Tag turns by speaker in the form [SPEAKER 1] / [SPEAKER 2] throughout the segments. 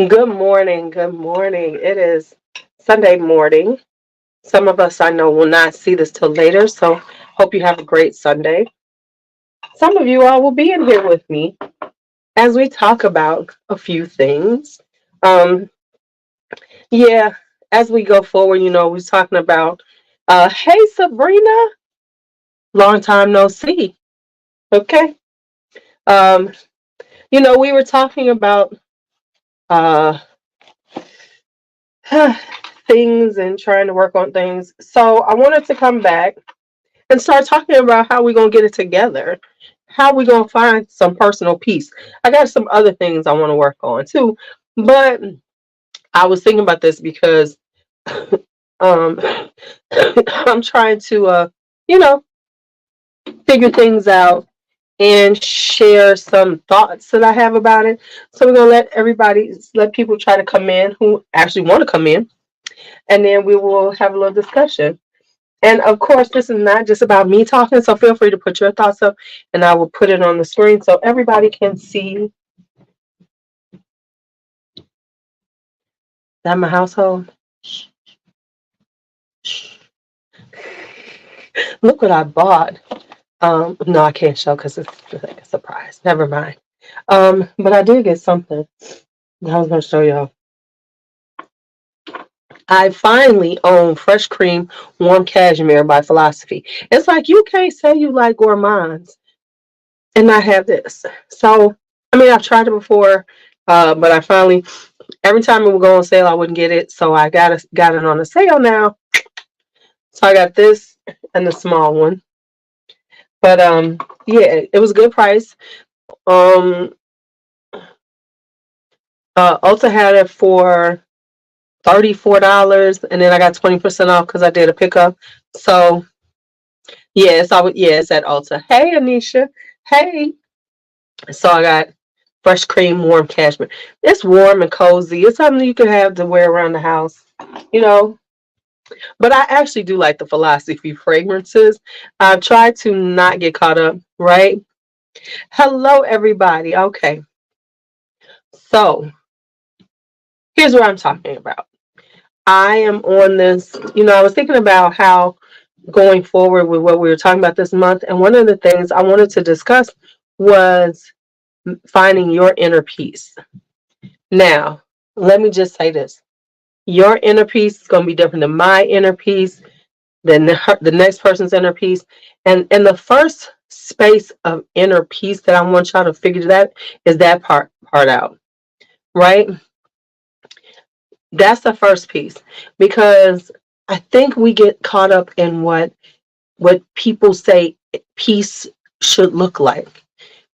[SPEAKER 1] Good morning. Good morning. It is Sunday morning. Some of us I know will not see this till later, so hope you have a great Sunday. Some of you all will be in here with me as we talk about a few things. Um, yeah, as we go forward, we're talking about, hey Sabrina, long time no see. Okay. Um, we were talking about uh things and trying to work on things. So I wanted to come back and start talking about how we're going to get it together, how we're going to find some personal peace. I got some other things I want to work on too, but I was thinking about this because um, I'm trying to, you know, figure things out and share some thoughts that I have about it. So we're going to let people try to come in who actually want to come in, and then we will have a little discussion. And of course, this is not just about me talking, so feel free to put your thoughts up and I will put it on the screen so everybody can see that my household. Look what I bought. No, I can't show because it's like a surprise. Never mind. But I did get something. I was going to show y'all. I finally own Fresh Cream Warm Cashmere by Philosophy. It's like you can't say you like gourmands and not have this. So, I mean, I've tried it before, but I finally, every time it would go on sale, I wouldn't get it. So I got it on a sale now. So I got this and the small one. But yeah, it was a good price. Um, Ulta had it for $34, and then I got 20% off because I did a pickup. So it's at Ulta. Hey, Anisha. Hey. So I got Fresh Cream Warm Cashmere. It's warm and cozy. It's something you can have to wear around the house, you know. But I actually do like the Philosophy fragrances. I've tried to not get caught up, right? Hello, everybody. Okay. So here's what I'm talking about. I am on this, I was thinking about how going forward with what we were talking about this month. And one of the things I wanted to discuss was finding your inner peace. Now, let me just say this. Your inner peace is going to be different than my inner peace, than the next person's inner peace. And the first space of inner peace that I want y'all to figure that is that part out, right? That's the first piece, because I think we get caught up in what people say peace should look like.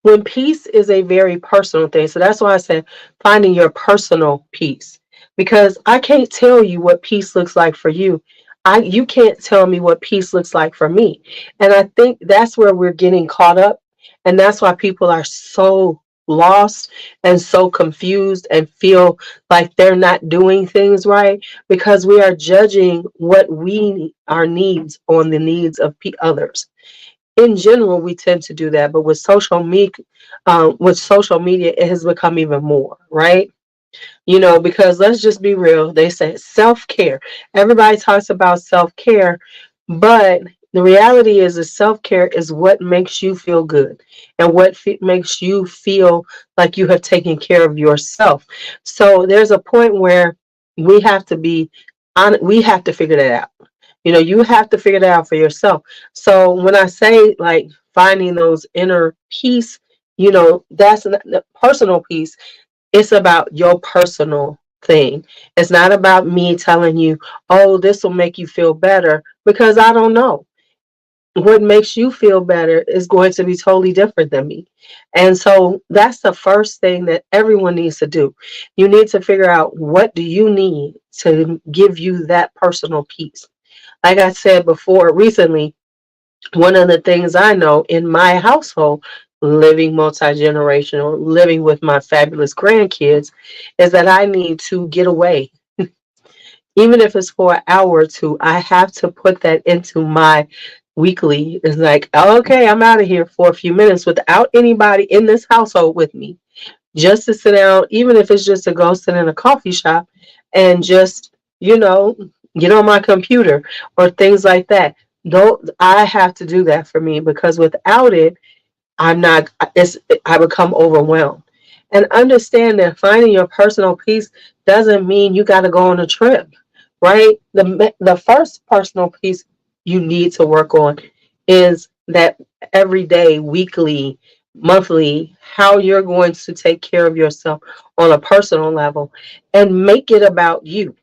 [SPEAKER 1] When peace is a very personal thing. So that's why I said finding your personal peace. Because I can't tell you what peace looks like for you. You can't tell me what peace looks like for me. And I think that's where we're getting caught up. And that's why people are so lost and so confused and feel like they're not doing things right, because we are judging our needs on the needs of others. In general, we tend to do that, but with social media, it has become even more, right? Because let's just be real. They say self-care. Everybody talks about self-care, but the reality is that self-care is what makes you feel good and what makes you feel like you have taken care of yourself. So there's a point where we have to be on. We have to figure that out. You have to figure that out for yourself. So when I say like finding those inner peace, that's the personal peace. It's about your personal thing. It's not about me telling you, oh, this will make you feel better, because I don't know. What makes you feel better is going to be totally different than me. And so that's the first thing that everyone needs to do. You need to figure out, what do you need to give you that personal peace? Like I said before, recently, one of the things I know in my household, living multi-generational, living with my fabulous grandkids, is that I need to get away. Even if it's for an hour or two, I have to put that into my weekly. It's like, okay, I'm out of here for a few minutes without anybody in this household with me. just to sit down, even if it's just to go sit in a coffee shop and just, get on my computer or things like that. Don't I have to do that for me, because without it, I'm not, I become overwhelmed. And understand that finding your personal peace doesn't mean you got to go on a trip, right? The first personal peace you need to work on is that every day, weekly, monthly, how you're going to take care of yourself on a personal level and make it about you.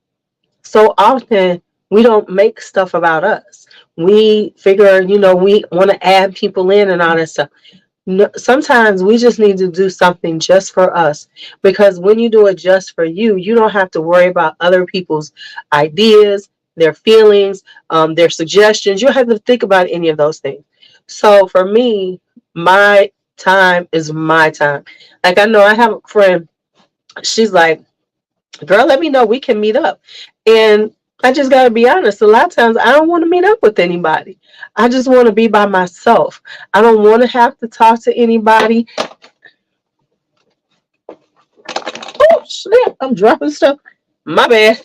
[SPEAKER 1] So often we don't make stuff about us. We figure, we want to add people in and all that stuff. No, sometimes we just need to do something just for us, because when you do it just for you, you don't have to worry about other people's ideas, their feelings, their suggestions. You don't have to think about any of those things. So for me, my time is my time. Like, I know I have a friend, she's like, girl, let me know, we can meet up. And I just got to be honest, a lot of times I don't want to meet up with anybody. I just want to be by myself. I don't want to have to talk to anybody. Oh, snap, I'm dropping stuff. My bad.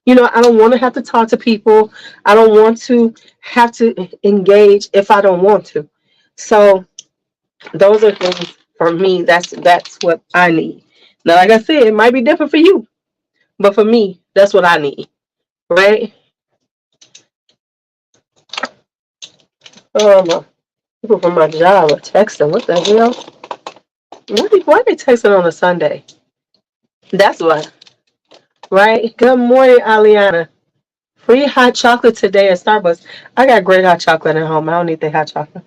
[SPEAKER 1] I don't want to have to talk to people. I don't want to have to engage if I don't want to. So those are things for me. That's what I need. Now, like I said, it might be different for you, but for me, that's what I need. Right? My people from my job are texting. What the hell? Why are they texting on a Sunday? That's why. Right? Good morning, Aliana. Free hot chocolate today at Starbucks. I got great hot chocolate at home. I don't need the hot chocolate.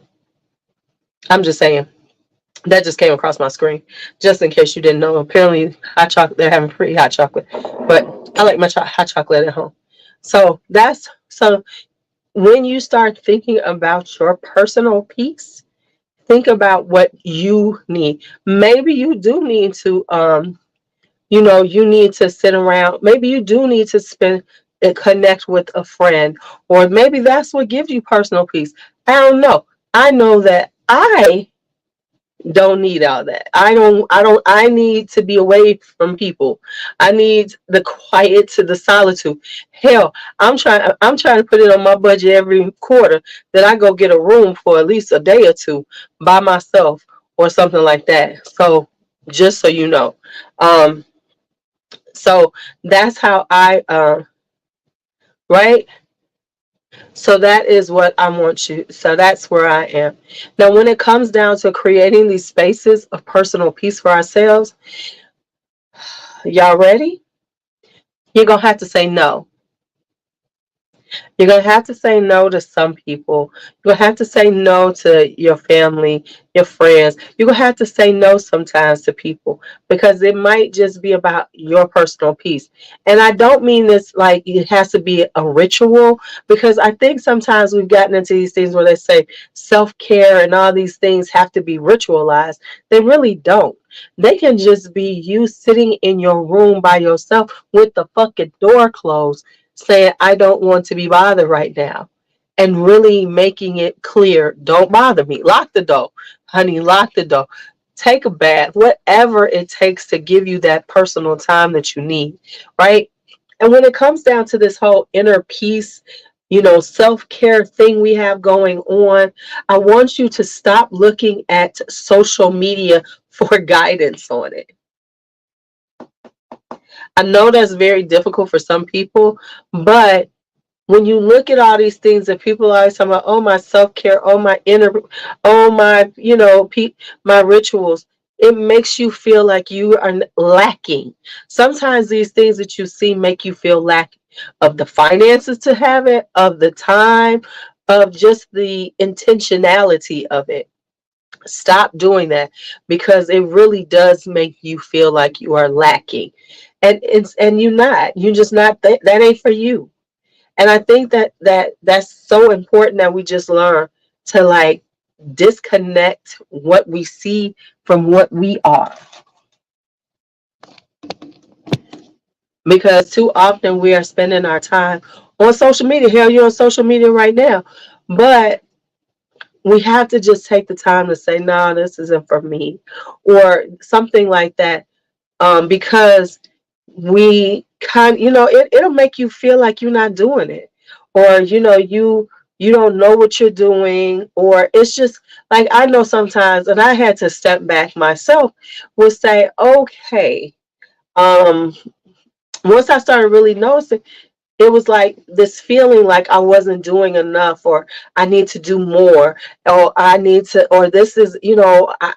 [SPEAKER 1] I'm just saying. That just came across my screen. Just in case you didn't know. Apparently, hot chocolate, they're having free hot chocolate. But I like my hot chocolate at home. So when you start thinking about your personal peace, think about what you need. Maybe you do need to you need to sit around. Maybe you do need to spend and connect with a friend, or maybe that's what gives you personal peace. I don't know. I know that I don't need all that. I need to be away from people. I need the quiet to the solitude. Hell, I'm trying to put it on my budget every quarter that I go get a room for at least a day or two by myself or something like that. So just so you know. Um so that's how right? So that is what I want you. So that's where I am. Now, when it comes down to creating these spaces of personal peace for ourselves, y'all ready? You're going to have to say no. You're going to have to say no to some people. You're going to have to say no to your family, your friends. You're going to have to say no sometimes to people, because it might just be about your personal peace. And I don't mean this like it has to be a ritual, because I think sometimes we've gotten into these things where they say self-care and all these things have to be ritualized. They really don't. They can just be you sitting in your room by yourself with the fucking door closed, saying, I don't want to be bothered right now. And really making it clear, don't bother me. Lock the door. Honey, lock the door. Take a bath, whatever it takes to give you that personal time that you need, right? And when it comes down to this whole inner peace, self-care thing we have going on, I want you to stop looking at social media for guidance on it. I know that's very difficult for some people, but when you look at all these things that people are always talking about, oh, my self-care, oh, my inner, oh, my, my rituals, it makes you feel like you are lacking. Sometimes these things that you see make you feel lacking of the finances to have it, of the time, of just the intentionality of it. Stop doing that, because it really does make you feel like you are lacking. And you're just not, that ain't for you. And I think that's so important that we just learn to like disconnect what we see from what we are. Because too often we are spending our time on social media. Hell, you're on social media right now. But we have to just take the time to say, no, this isn't for me, or something like that, because we it'll make you feel like you're not doing it, or you don't know what you're doing, or it's just like, I know sometimes, and I had to step back myself, would say, okay, um once I started really noticing, it was like this feeling like I wasn't doing enough, or I need to do more, or I need to, or this is,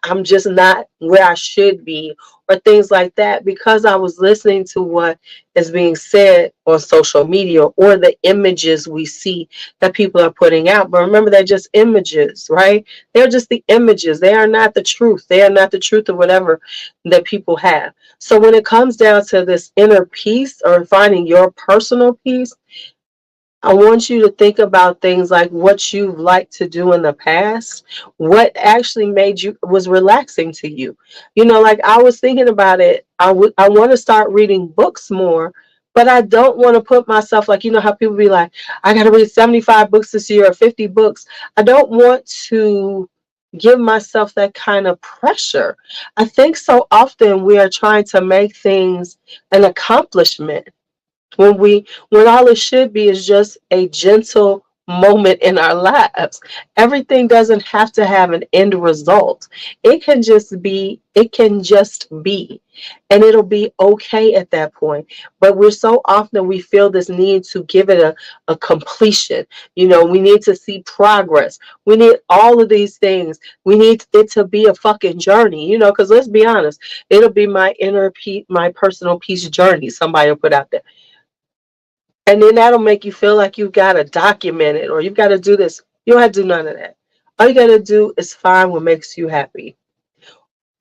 [SPEAKER 1] I'm just not where I should be, or things like that, because I was listening to what is being said on social media, or the images we see that people are putting out. But remember, they're just images, right? They're just the images. They are not the truth. They are not the truth of whatever that people have. So when it comes down to this inner peace, or finding your personal peace, I want you to think about things like what you liked to do in the past, what actually was relaxing to you. Like, I was thinking about it. I want to start reading books more, but I don't want to put myself, like, how people be like, I got to read 75 books this year, or 50 books. I don't want to give myself that kind of pressure. I think so often we are trying to make things an accomplishment, when all it should be is just a gentle moment in our lives. Everything doesn't have to have an end result. It can just be, and it'll be okay at that point. But we're so often, we feel this need to give it a completion. We need to see progress. We need all of these things. We need it to be a fucking journey, because let's be honest, it'll be my inner peace, my personal peace journey somebody will put out there. And then that'll make you feel like you've got to document it, or you've got to do this. You don't have to do none of that. All you got to do is find what makes you happy.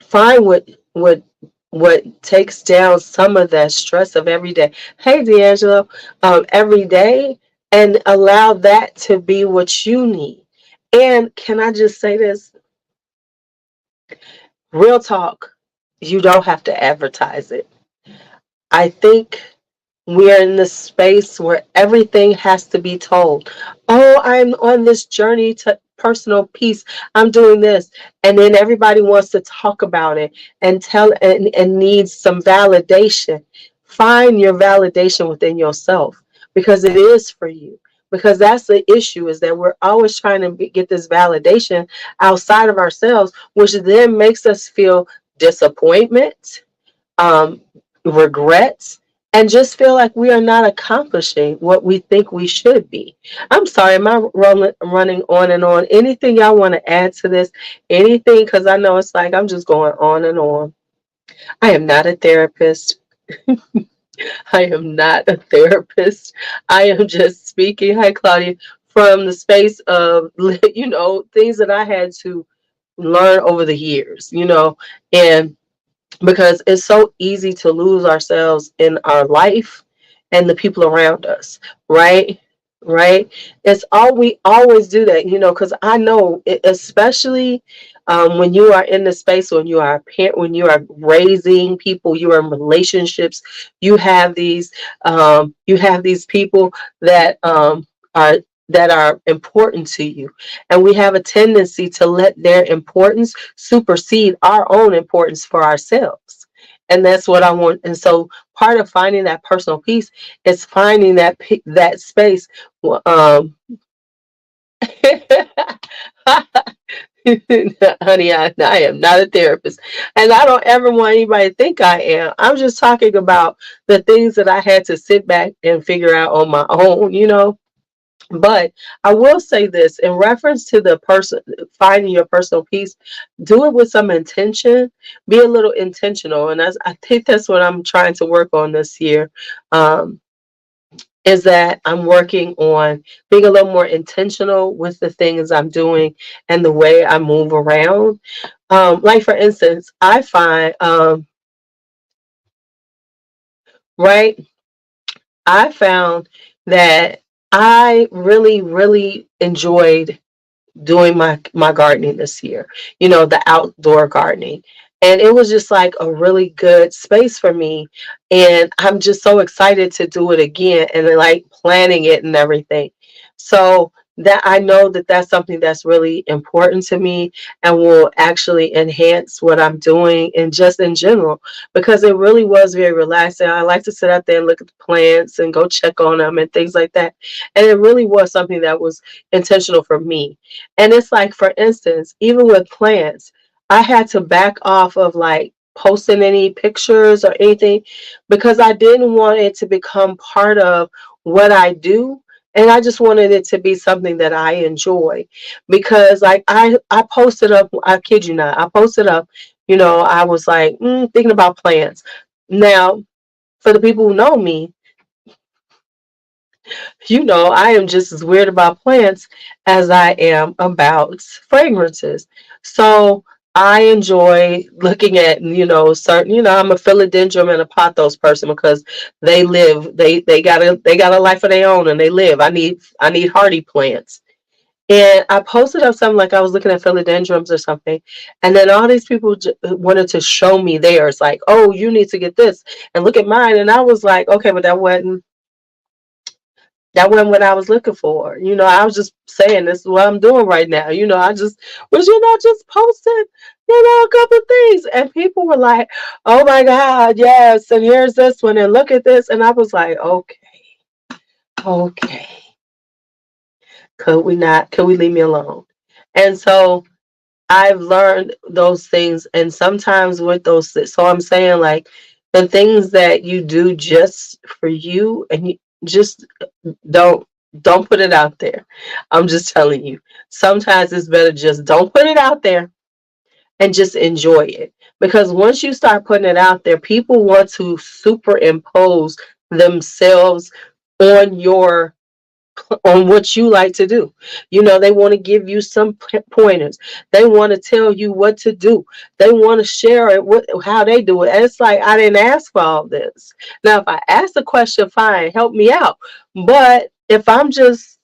[SPEAKER 1] Find what takes down some of that stress of every day. Hey, D'Angelo, every day, and allow that to be what you need. And can I just say this? Real talk, you don't have to advertise it. I think we are in this space where everything has to be told. Oh, I'm on this journey to personal peace. I'm doing this. And then everybody wants to talk about it and and needs some validation. Find your validation within yourself, because it is for you. Because that's the issue, is that we're always trying to get this validation outside of ourselves, which then makes us feel disappointment, um, regrets, and just feel like we are not accomplishing what we think we should be. I'm sorry, am I running on and on? Anything y'all want to add to this? Anything? Because I know it's like I'm just going on and on. I am not a therapist. I am not a therapist. I am just speaking, hi Claudia, from the space of, things that I had to learn over the years, and because it's so easy to lose ourselves in our life and the people around us, right. It's all, we always do that, because I know especially when you are in the space, when you are a parent, when you are raising people, you are in relationships, you have these people that are important to you, and we have a tendency to let their importance supersede our own importance for ourselves. And that's what I want. And so part of finding that personal peace is finding that space. um Honey, I am not a therapist, and I don't ever want anybody to think I am. I'm just talking about the things that I had to sit back and figure out on my own. But I will say this in reference to the person finding your personal peace, do it with some intention. Be a little intentional, and I think that's what I'm trying to work on this year. Um, is that I'm working on being a little more intentional with the things I'm doing and the way I move around. Like for instance, I find right, I found that I really, really enjoyed doing my gardening this year, the outdoor gardening. And it was just like a really good space for me. And I'm just so excited to do it again, and like planning it and everything. So that I know that that's something that's really important to me and will actually enhance what I'm doing and just in general, because it really was very relaxing. I like to sit out there and look at the plants and go check on them and things like that. And it really was something that was intentional for me. And it's like, for instance, even with plants, I had to back off of like posting any pictures or anything because I didn't want it to become part of what I do, and I just wanted it to be something that I enjoy. Because like I posted up, I kid you not, I posted up, I was like thinking about plants. Now, for the people who know me, I am just as weird about plants as I am about fragrances. So I enjoy looking at, certain, I'm a philodendron and a pothos person because they got a life of their own and they live. I need hardy plants. And I posted up something like I was looking at philodendrons or something, and then all these people wanted to show me theirs, like, oh, you need to get this and look at mine. And I was like, okay, but that wasn't what I was looking for. I was just saying this is what I'm doing right now. I just was, just posting, a couple of things. And people were like, oh my God, yes, and here's this one, and look at this. And I was like, okay, okay. Could we leave me alone? And so I've learned those things, and sometimes with those, so I'm saying like the things that you do just for you, and you just don't don't put it out there. I'm just telling you. Sometimes it's better just don't put it out there and just enjoy it. Because once you start putting it out there, people want to superimpose themselves on on what you like to do. They want to give you some pointers. They want to tell you what to do. They want to share it how they do it. And it's like, I didn't ask for all this. Now, if I ask a question, fine, help me out. But if I'm just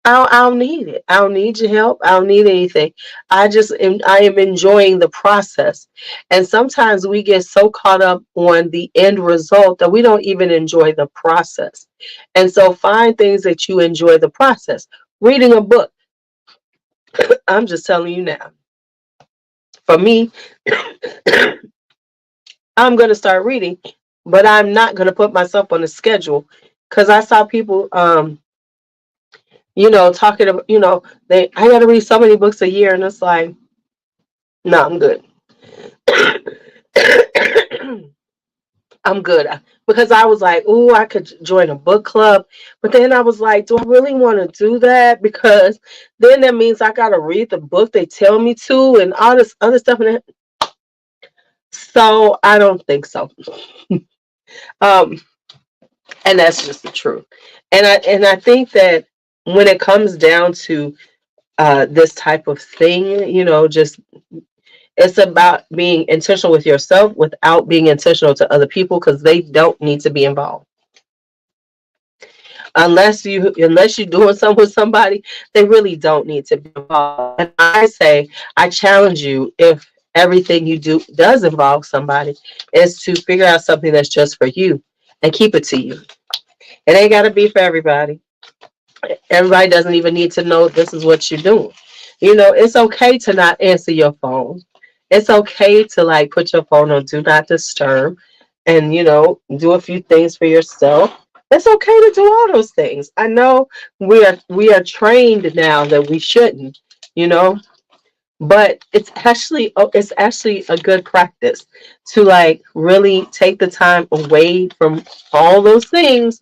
[SPEAKER 1] I don't need it. I don't need your help. I don't need anything. I am enjoying the process. And sometimes we get so caught up on the end result that we don't even enjoy the process. And so find things that you enjoy the process. Reading a book. I'm just telling you now. For me, I'm going to start reading, but I'm not going to put myself on a schedule because I saw people talking about, I got to read so many books a year, and it's like, no, I'm good. I'm good because I was like, "Ooh, I could join a book club," but then I was like, "Do I really want to do that?" Because then that means I got to read the book they tell me to, and all this other stuff. So I don't think so. Um, and that's just the truth. And I think that when it comes down to this type of thing, just it's about being intentional with yourself without being intentional to other people because they don't need to be involved. Unless you're doing something with somebody, they really don't need to be involved. And I say, I challenge you, if everything you do does involve somebody, is to figure out something that's just for you and keep it to you. It ain't got to be for everybody. Everybody doesn't even need to know this is what you're doing. It's okay to not answer your phone. It's okay to like put your phone on do not disturb and do a few things for yourself. It's okay to do all those things. I know we are trained now that we shouldn't, you know, but it's actually a good practice to like really take the time away from all those things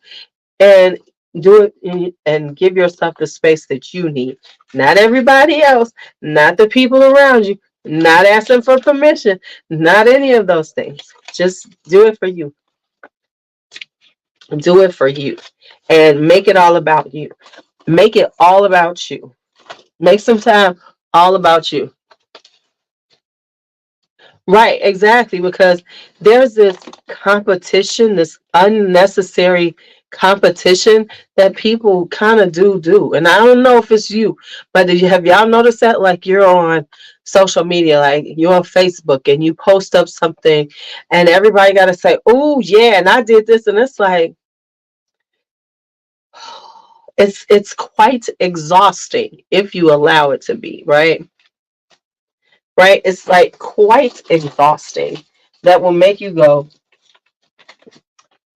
[SPEAKER 1] and do it and give yourself the space that you need. Not everybody else, not the people around you, not asking for permission, not any of those things. Just do it for you. Do it for you. And make it all about you. Make it all about you. Make some time all about you. Right, exactly, because there's this competition, this unnecessary competition that people kind of do. And I don't know if it's you, but have y'all noticed that? Like you're on social media, like you're on Facebook and you post up something and everybody got to say, oh, yeah, and I did this. And it's like, It's quite exhausting if you allow it to be, right? Right? It's like quite exhausting that will make you go,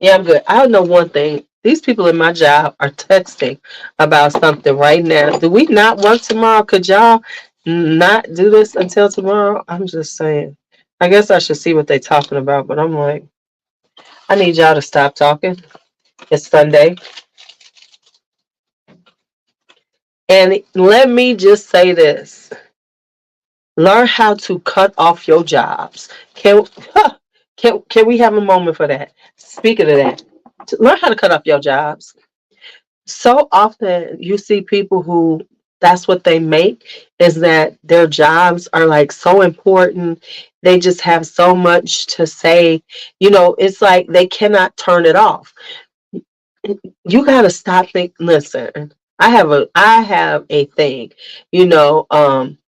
[SPEAKER 1] yeah, I'm good. I know one thing. These people in my job are texting about something right now. Do we not work tomorrow? Could y'all not do this until tomorrow? I'm just saying. I guess I should see what they're talking about, but I'm like, I need y'all to stop talking. It's Sunday. And let me just say this. Learn how to cut off your jobs. Can we have a moment for that? Speaking of that, learn how to cut off your jobs. So often you see people who that's what they make is that their jobs are like so important. They just have so much to say. It's like they cannot turn it off. You gotta stop thinking. Listen, I have a thing, you know, um,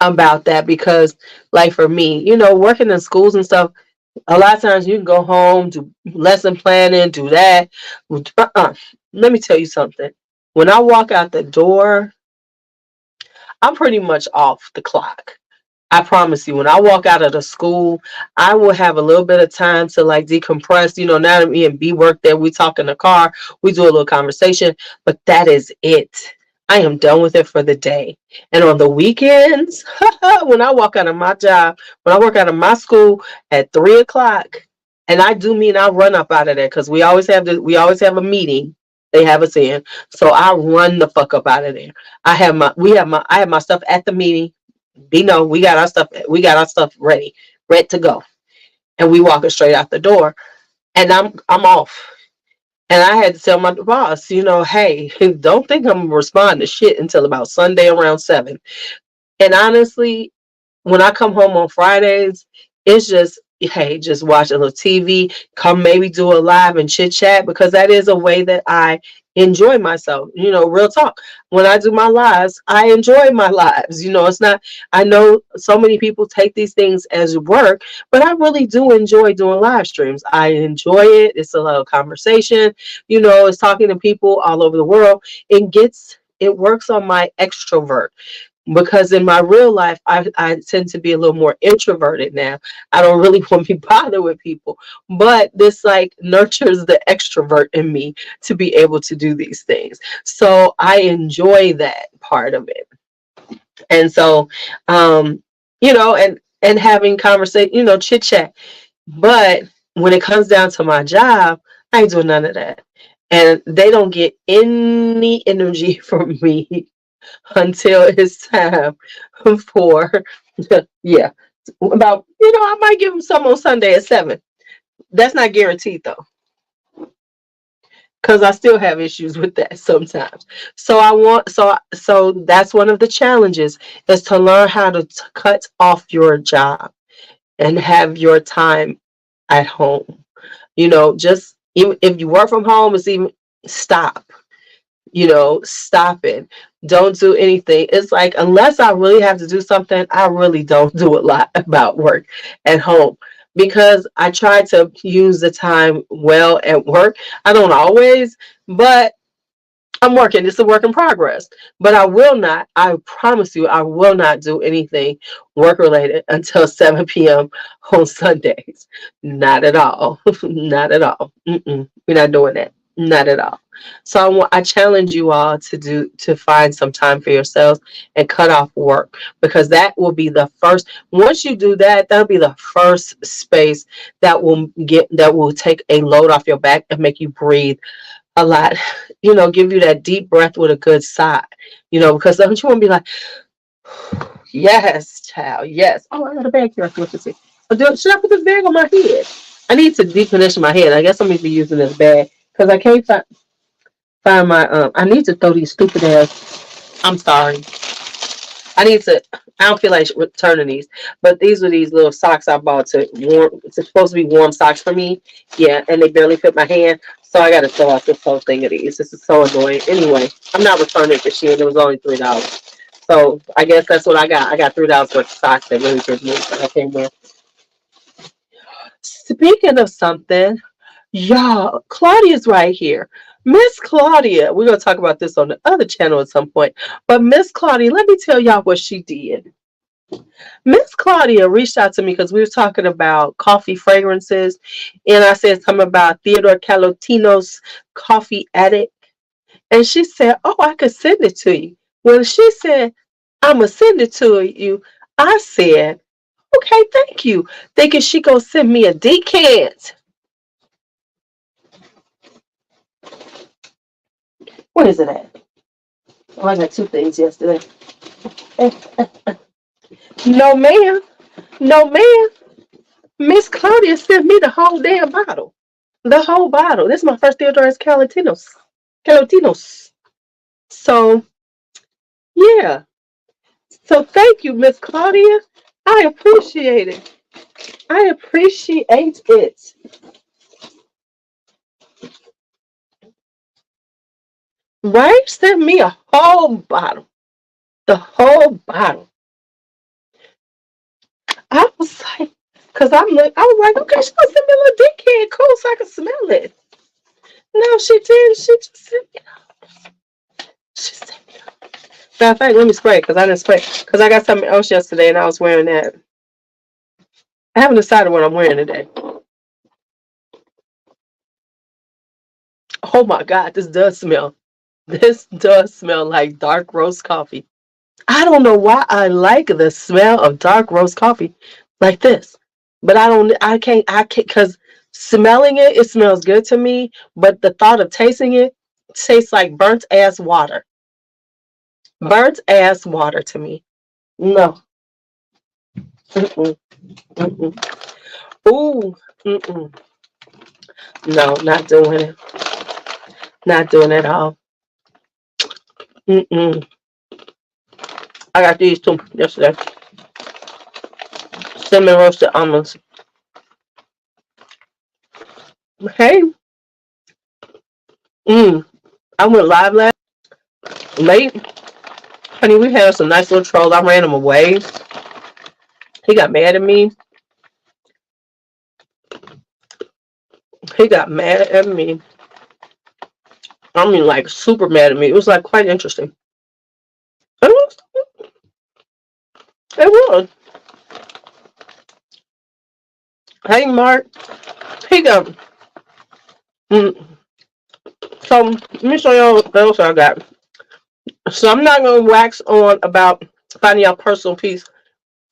[SPEAKER 1] about that because, like for me, working in schools and stuff, a lot of times you can go home, do lesson planning, do that. Uh-uh. Let me tell you something. When I walk out the door, I'm pretty much off the clock. I promise you, when I walk out of the school, I will have a little bit of time to like decompress. Now that me and B work there, we talk in the car, we do a little conversation, but that is it. I am done with it for the day. And on the weekends, when I walk out of my job, when I work out of my school at 3 o'clock, and I do mean I run up out of there because we always have a meeting. They have us in, so I run the fuck up out of there. I have my stuff at the meeting. We got our stuff ready to go, and we walking straight out the door, and I'm off. And I had to tell my boss, hey, don't think I'm gonna respond to shit until about Sunday around 7. And honestly, when I come home on Fridays, it's just, hey, just watch a little TV, come maybe do a live and chit chat because that is a way that I enjoy myself. Real talk. When I do my lives, I enjoy my lives. It's not, I know so many people take these things as work, but I really do enjoy doing live streams. I enjoy it. It's a lot of conversation, it's talking to people all over the world. It works on my extrovert because in my real life I tend to be a little more introverted now. I don't really want to be bothered with people, but this like nurtures the extrovert in me to be able to do these things, so I enjoy that part of it. And so and having conversation, chit chat. But when it comes down to my job, I ain't doing none of that, and they don't get any energy from me until it's time for yeah, about I might give them some on Sunday at 7. That's not guaranteed though, because I still have issues with that sometimes. So that's one of the challenges is to learn how to cut off your job and have your time at home. Just even if you work from home, it's even stop. Stop it. Don't do anything. It's like, unless I really have to do something, I really don't do a lot about work at home because I try to use the time well at work. I don't always, but I'm working. It's a work in progress. But I promise you, I will not do anything work related until 7 p.m. on Sundays. Not at all. Not at all. We're not doing that. Not at all. So I challenge you all to find some time for yourselves and cut off work, because that will be the first. Once you do that, that'll be the first space that will take a load off your back and make you breathe a lot, give you that deep breath with a good sigh, because don't you want to be like, yes, child, yes. Oh, I got a bag here. Should I put this bag on my head? I need to decondition my head. I guess I'm going to be using this bag because I can't find my, I need to throw these stupid ass, I'm sorry. I need to. I don't feel like returning these, but these were these little socks I bought to warm. It's supposed to be warm socks for me. Yeah, and they barely fit my hand, so I got to throw out this whole thing of these. This is so annoying. Anyway, I'm not returning it this year. It was only $3, so I guess that's what I got. I got $3 worth of socks that really good me. I can't wear. Speaking of something, y'all, Claudia's right here. Miss Claudia, we're going to talk about this on the other channel at some point, but Miss Claudia, let me tell y'all what she did. Miss Claudia reached out to me because we were talking about coffee fragrances, and I said something about Theodore Calotino's Coffee Addict, and she said, "Oh, I could send it to you." When she said, "I'm gonna send it to you," I said, "Okay, thank you." Thinking she gonna send me a decant. What is it at? Oh, I got two things yesterday. No, ma'am. No, ma'am. Miss Claudia sent me the whole damn bottle. The whole bottle. This is my first Theodore's Calotinos. Calotinos. So, yeah. So, thank you, Miss Claudia. I appreciate it. I appreciate it. Right? Sent me a whole bottle. The whole bottle. I was like, I was like, okay, she's gonna send me a little dickhead cool so I can smell it. No, she didn't. She just sent me. She sent me. Matter of fact, let me spray because I didn't spray because I got something else yesterday and I was wearing that. I haven't decided what I'm wearing today. Oh my God, this does smell. This does smell like dark roast coffee. I don't know why I like the smell of dark roast coffee like this, but I can't, because smelling it, it smells good to me, but the thought of tasting it tastes like burnt ass water. Burnt ass water to me. No. Mm-mm, mm-mm. Ooh. Mm-mm. No, not doing it. Not doing it at all. Mm-mm. I got these two yesterday. Cinnamon roasted almonds. Hey. I went live late. Honey, we had some nice little trolls. I ran him away. He got mad at me. He got mad at me. I mean, like, super mad at me. It was, like, quite interesting. It was. It was. Hey, Mark. He got... Mm, so, let me show y'all what else I got. So, I'm not going to wax on about finding out personal peace,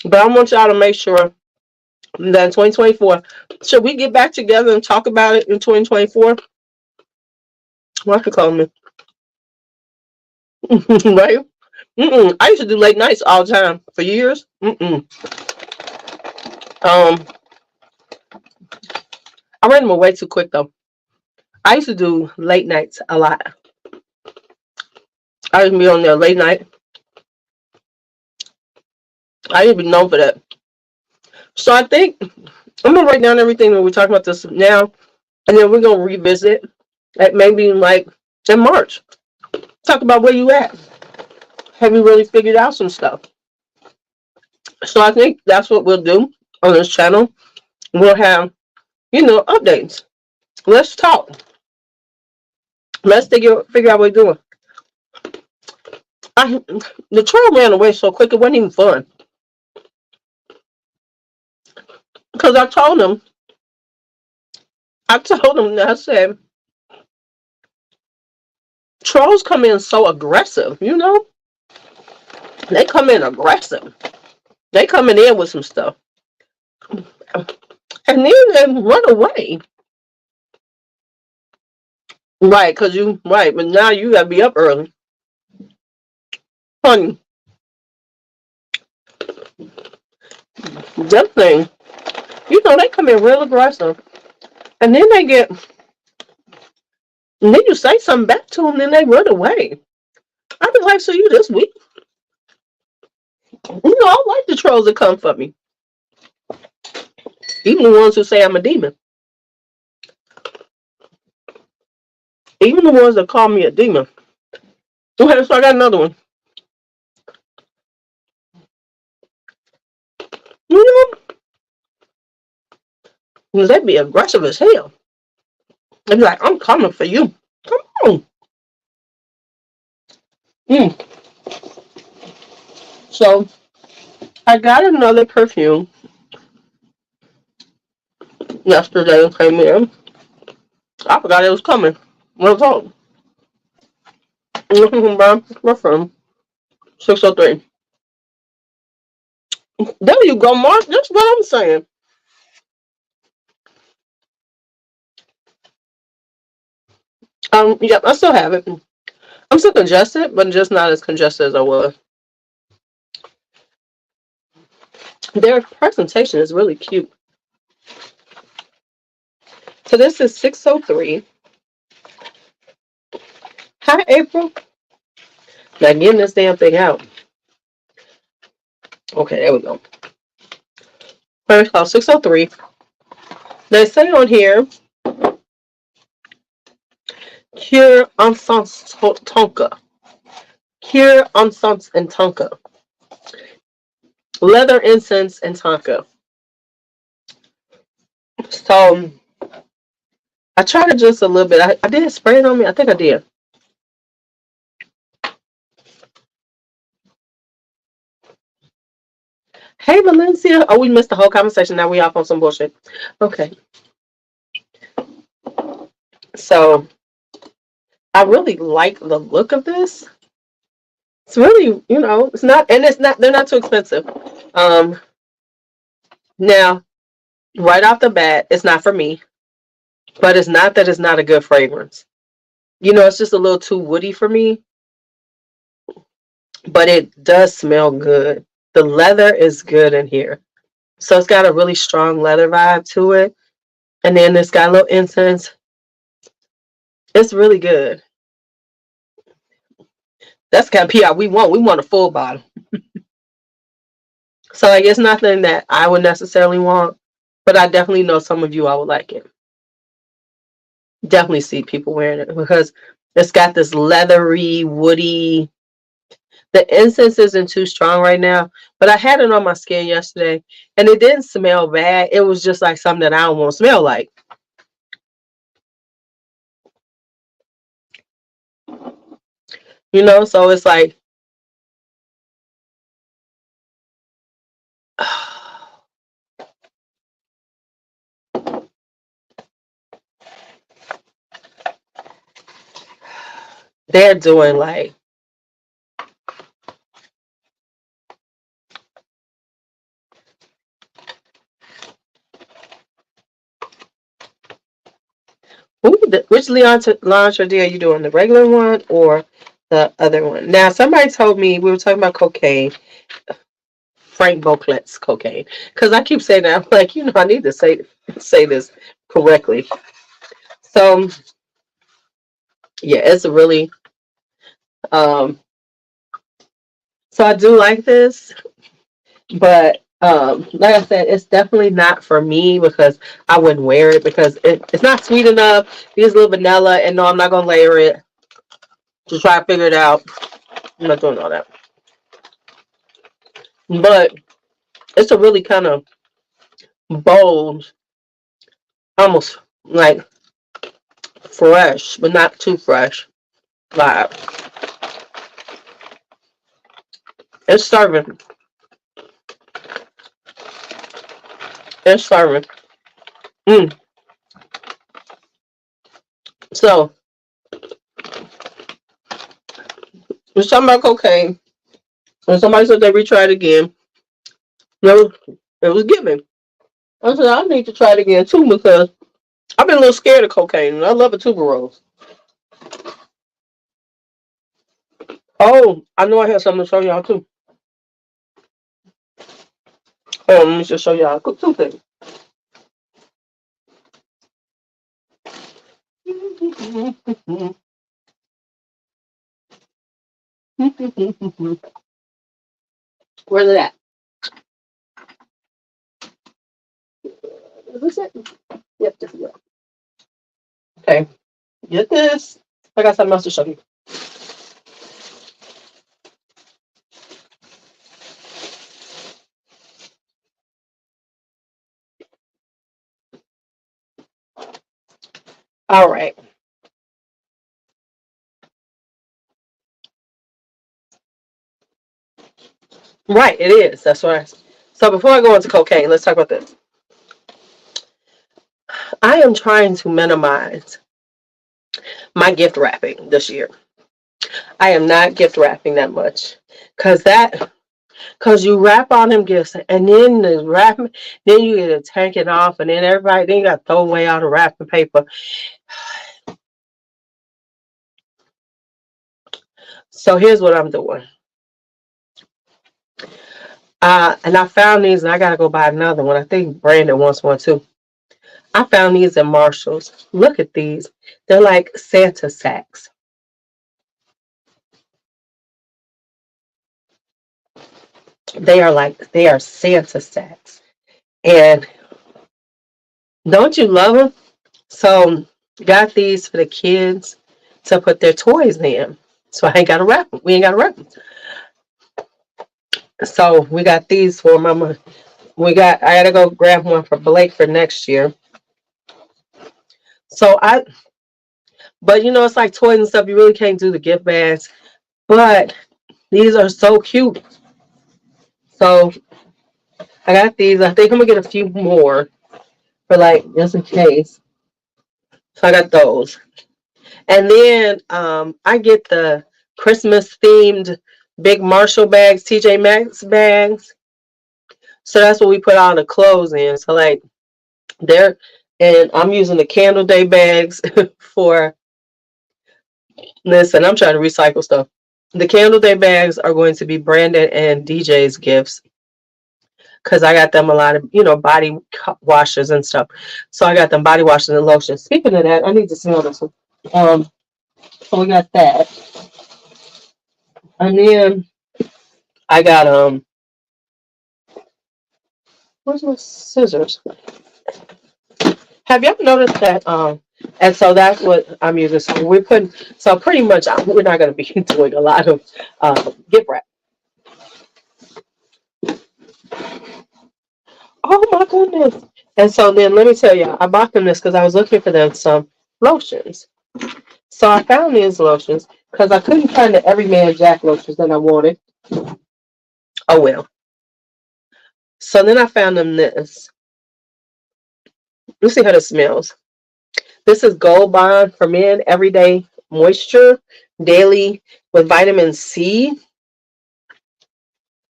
[SPEAKER 1] but I want y'all to make sure that in 2024, should we get back together and talk about it in 2024? Why you calling me? Right? I used to do late nights all the time for years. I ran them away too quick though. I used to do late nights a lot. I used to be on there late night. I used to be known for that. So I think I'm gonna write down everything that we're talking about this now, and then we're gonna revisit at maybe like in March. Talk about where you at. Have you really figured out some stuff? So I think that's what we'll do on this channel. We'll have, updates. Let's talk. Let's figure out what we're doing. The troll ran away so quick it wasn't even fun. Because I told him, I said, trolls come in so aggressive, They come in aggressive. They coming in with some stuff. And then they run away. Right, but now you gotta be up early. Honey, that thing, they come in real aggressive. And then and then you say something back to them, then they run away. I be like, so you this week? I like the trolls that come for me. Even the ones who say I'm a demon. Even the ones that call me a demon. Okay, so I got another one. They be aggressive as hell. They be like, I'm coming for you. Come Mm. So I got another perfume yesterday and came in. I forgot it was coming. What was home? My friend. 603. There you go, Mark. That's what I'm saying. Yep, I still have it. I'm still congested, but just not as congested as I was. Their presentation is really cute. So this is 603. Hi, April. Now getting this damn thing out. Okay, there we go. First call 603. They say on here, Cure Encens Tonka. Cure Encens and Tonka. Leather incense and tonka. So I tried it just a little bit. I did spray it on me. I think I did. Hey, Valencia. Oh, we missed the whole conversation. Now we off on some bullshit. Okay. So I really like the look of this. It's really, it's not, and it's not, they're not too expensive. Um, Now, right off the bat, it's not for me, but it's not that it's not a good fragrance. It's just a little too woody for me, but it does smell good. The leather is good in here. So it's got a really strong leather vibe to it. And then it's got a little incense. It's really good. That's the kind of PR we want. We want a full bottle. So like, it's nothing that I would necessarily want, but I definitely know some of you I would like it. Definitely see people wearing it because it's got this leathery, woody. The incense isn't too strong right now, but I had it on my skin yesterday and it didn't smell bad. It was just like something that I don't want to smell like. So it's like they're doing like which lingerie are you doing? The regular one or the other one? Now, somebody told me we were talking about cocaine, Frank Beauclerc's cocaine, because I keep saying that. I'm like, I need to say this correctly. So, yeah, it's a really so I do like this, but like I said, it's definitely not for me because I wouldn't wear it because it's not sweet enough. It's a little vanilla, and no, I'm not gonna layer it to try to figure it out. I'm not doing all that. But it's a really kind of bold, almost like fresh, but not too fresh vibe. It's serving. It's serving. Mm. So, we're talking about cocaine. When somebody said they retry it again, it was given. I said, I need to try it again too because I've been a little scared of cocaine and I love a tuberose. Oh, I know I have something to show y'all too. Let me just show y'all two things. Where's it at? Is this it? Yep, this is it. Okay, get this. I got something else to show you. All right. Right, it is. That's what so before I go into cocaine, let's talk about this. I am trying to minimize my gift wrapping this year. I am not gift wrapping that much. Cause you wrap all them gifts and then the wrap then you get to take it off and then everybody then you gotta throw away all the wrapping paper. So here's what I'm doing. And I found these and I gotta go buy another one. I think Brandon wants one too. I found these in Marshall's. Look at these. They're like Santa sacks. They are Santa sacks. And don't you love them? So got these for the kids to put their toys in. So I ain't gotta wrap them. We ain't gotta wrap them. So we got these for Mama. I gotta go grab one for Blake for next year. So but you know, it's like toys and stuff. You really can't do the gift bags. But these are so cute. So I got these. I think I'm gonna get a few more for like just in case. So I got those. And then I get the Christmas themed big Marshall bags, TJ Maxx bags. So that's what we put all the clothes in. So like and I'm using the Candle Day bags for this, and I'm trying to recycle stuff. The Candle Day bags are going to be Brandon and DJ's gifts because I got them a lot of, body washers and stuff. So I got them body washers and lotions. Speaking of that, I need to smell this one. So we got that. And then I got, where's my scissors? Have you ever noticed that, and so that's what I'm using. So pretty much we're not going to be doing a lot of gift wrap. Oh my goodness. And so then let me tell you, I bought them this because I was looking for them some lotions. So I found these lotions because I couldn't find the Everyman Jack lotions that I wanted. Oh well. So then I found them this. Let's see how this smells. This is Gold Bond for Men Everyday Moisture Daily with vitamin C.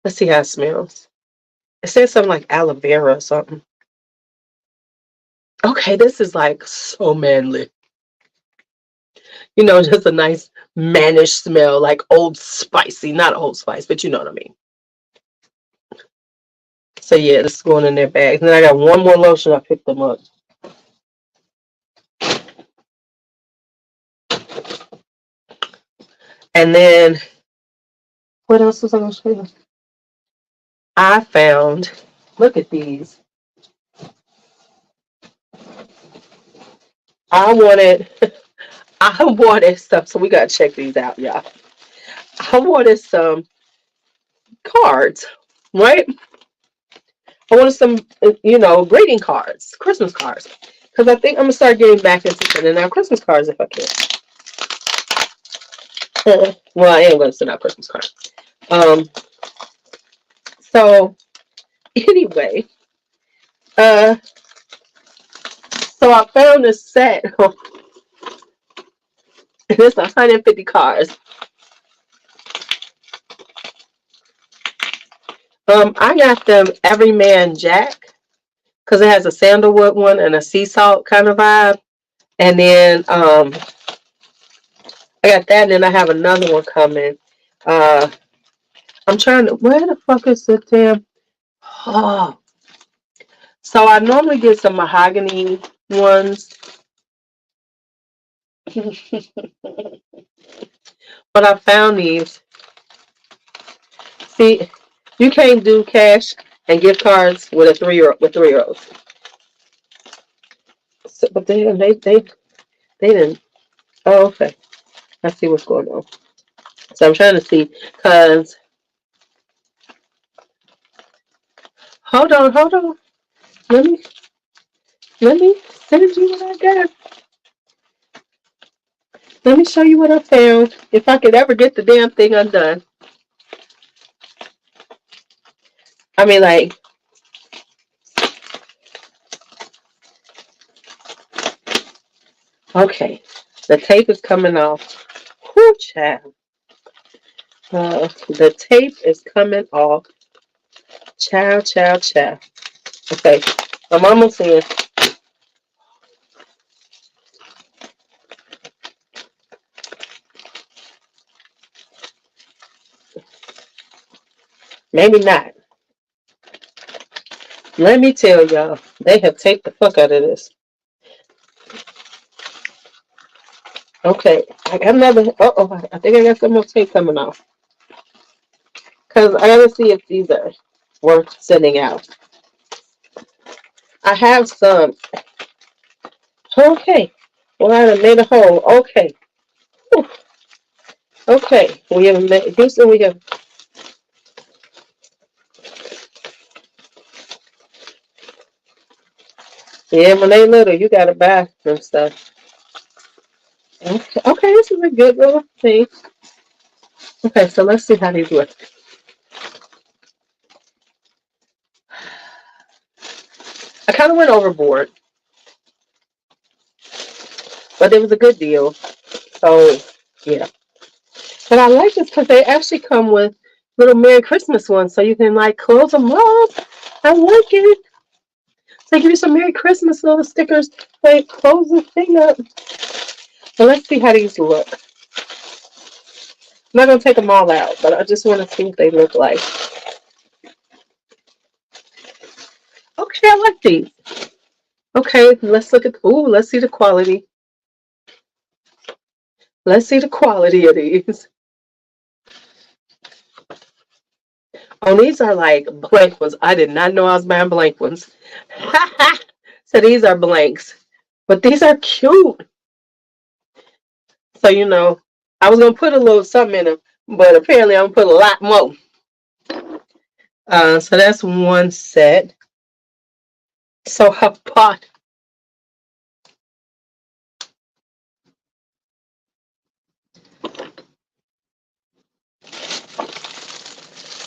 [SPEAKER 1] Let's see how it smells. It says something like aloe vera or something. Okay, this is like so manly. Just a nice mannish smell, like Old Spicy. Not Old Spice, but you know what I mean. So yeah, this is going in their bags. And then I got one more lotion. I picked them up. And then, what else was I going to show you? I found, look at these. I wanted stuff, so we got to check these out, y'all. I wanted some cards, right? I wanted some, greeting cards, Christmas cards. Because I think I'm going to start getting back into sending out Christmas cards if I can. Well, I am going to send out Christmas cards. So, anyway, so I found this set. It's 150 cards. I got them Everyman Jack because it has a sandalwood one and a sea salt kind of vibe. And then I got that, and then I have another one coming. I'm trying to, where the fuck is the damn? Oh. So I normally get some mahogany ones. But I found these. See, you can't do cash and gift cards with a 3-year-olds. So, but they didn't. Oh, okay. I see what's going on. So I'm trying to see, cause hold on. Let me send you what I got. Let me show you what I found. If I could ever get the damn thing undone. I mean, like, okay, the tape is coming off. Whoo, child. The tape is coming off. Child, child, child. Okay, I'm almost in. Maybe not. Let me tell y'all, they have taped the fuck out of this. Okay, I got another. Uh-oh, I think I got some more tape coming off. Because I gotta see if these are worth sending out. I have some. Okay. Well, I done made a hole. Okay. Whew. Okay. We have made, Houston, we have. Yeah, when they little, you gotta buy them stuff. Okay, okay, this is a good little thing. Okay, so let's see how these work. I kind of went overboard, but it was a good deal. So, yeah. But I like this because they actually come with little Merry Christmas ones, so you can like close them up. I like it. So they give you some Merry Christmas little stickers. Like close the thing up. So let's see how these look. I'm not gonna take them all out, but I just want to see what they look like. Okay, I like these. Okay, let's look at. Ooh, let's see the quality. Let's see the quality of these. Oh, these are like blank ones. I did not know I was buying blank ones. So these are blanks, but these are cute. So I was gonna put a little something in them, but apparently I'm gonna put a lot more. So that's one set. So I bought.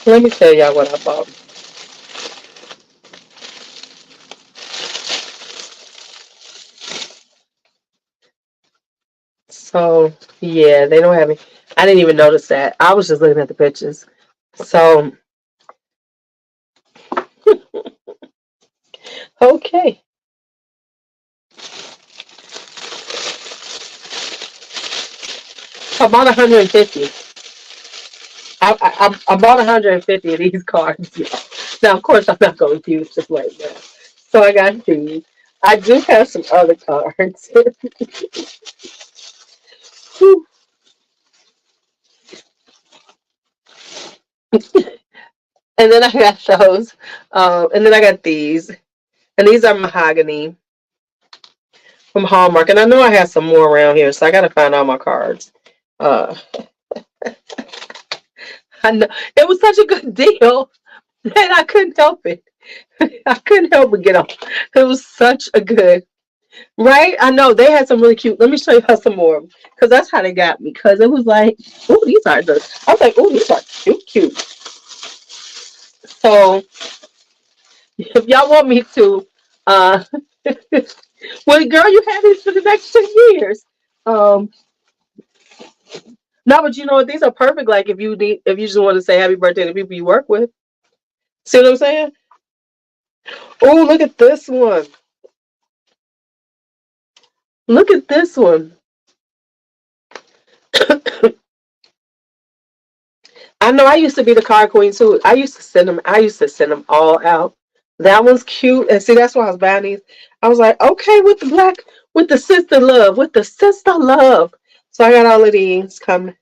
[SPEAKER 1] Let me tell y'all what I bought. So yeah, they don't have me. I didn't even notice that. I was just looking at the pictures. So okay. I bought 150. I bought 150 of these cards. Yeah. Now, of course, I'm not going to use them right now. So I got these. I do have some other cards. And then I got those. And then I got these. And these are mahogany from Hallmark. And I know I have some more around here, so I got to find all my cards. Uh, I know it was such a good deal that I couldn't help it. I couldn't help but get on. It was such a good, right? I know they had some really cute. Let me show you some more because that's how they got me. Because it was like, oh, these are the. I was like, oh, these are cute, cute. So if y'all want me to, uh, well, girl, you have these for the next 2 years. Um, no, but you know what? These are perfect. Like if you just want to say happy birthday to people you work with. See what I'm saying? Oh, look at this one. Look at this one. I know I used to be the card queen too. I used to send them. I used to send them all out. That one's cute, and see that's why I was buying these. I was like, okay, with the sister love, with the sister love. So I got all of these coming.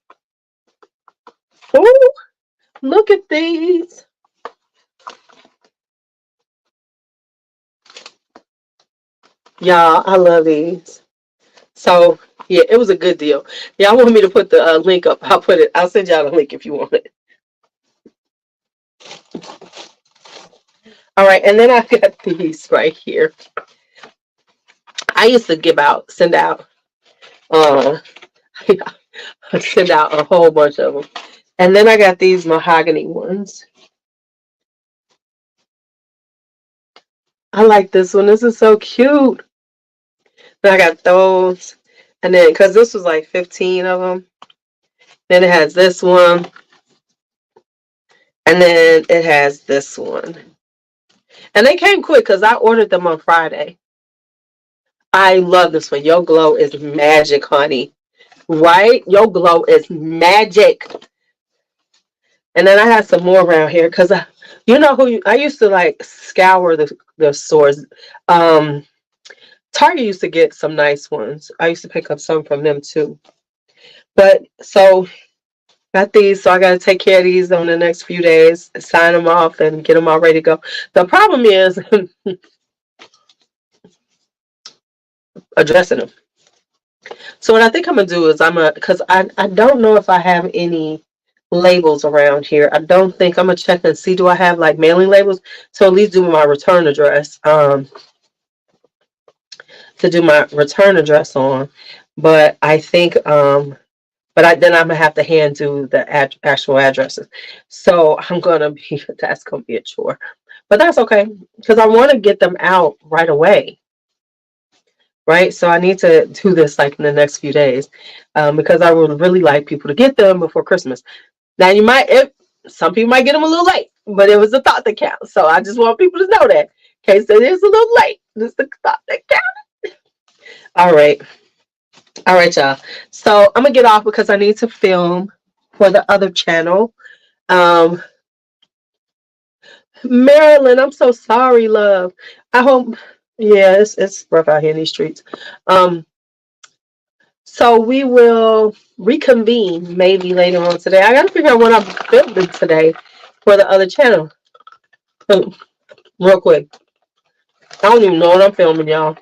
[SPEAKER 1] Oh, look at these. Y'all, I love these. So yeah, it was a good deal. Y'all want me to put the link up? I'll put it. I'll send y'all the link if you want it. All right, and then I got these right here. I used to send out, uh, send out a whole bunch of them. And then I got these mahogany ones. I like this one. This is so cute. Then I got those. And then, because this was like 15 of them. Then it has this one. And then it has this one. And they came quick because I ordered them on Friday. I love this one. Your glow is magic, honey. Right? Your glow is magic. And then I had some more around here because you know who I used to like scour the stores. Target used to get some nice ones. I used to pick up some from them too. But so got these, so I got to take care of these on the next few days, sign them off, and get them all ready to go. The problem is addressing them. So what I think I'm gonna do is because I don't know if I have any labels around here. I don't think I'm gonna check and see, do I have like mailing labels? So at least do my return address. To do my return address on, but I think then I'm gonna have to hand do the actual addresses. So that's gonna be a chore, but that's okay because I want to get them out right away. Right, so I need to do this like in the next few days because I would really like people to get them before Christmas. Now some people might get them a little late, but it was a thought that counts. So I just want people to know that in case it is a little late. This is the thought that counts. All right, y'all. So I'm gonna get off because I need to film for the other channel. Marilyn, I'm so sorry, love. I hope. Yeah, it's rough out here in these streets. So we will reconvene maybe later on today. I gotta figure out what I'm filming today for the other channel. Real quick. I don't even know what I'm filming, y'all.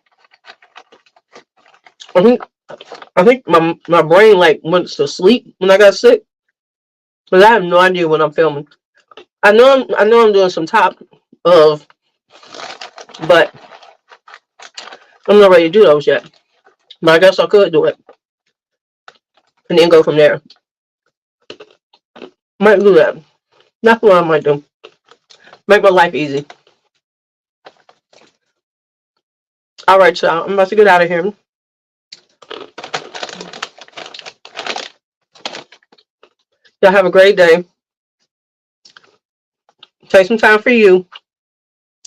[SPEAKER 1] I think my brain like went to sleep when I got sick. But I have no idea what I'm filming. I know I'm doing some top of, but I'm not ready to do those yet. But I guess I could do it. And then go from there. Might do that. That's what I might do. Make my life easy. Alright, y'all. I'm about to get out of here. Y'all have a great day. Take some time for you.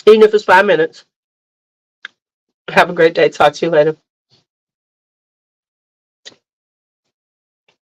[SPEAKER 1] Even if it's 5 minutes. Have a great day. Talk to you later.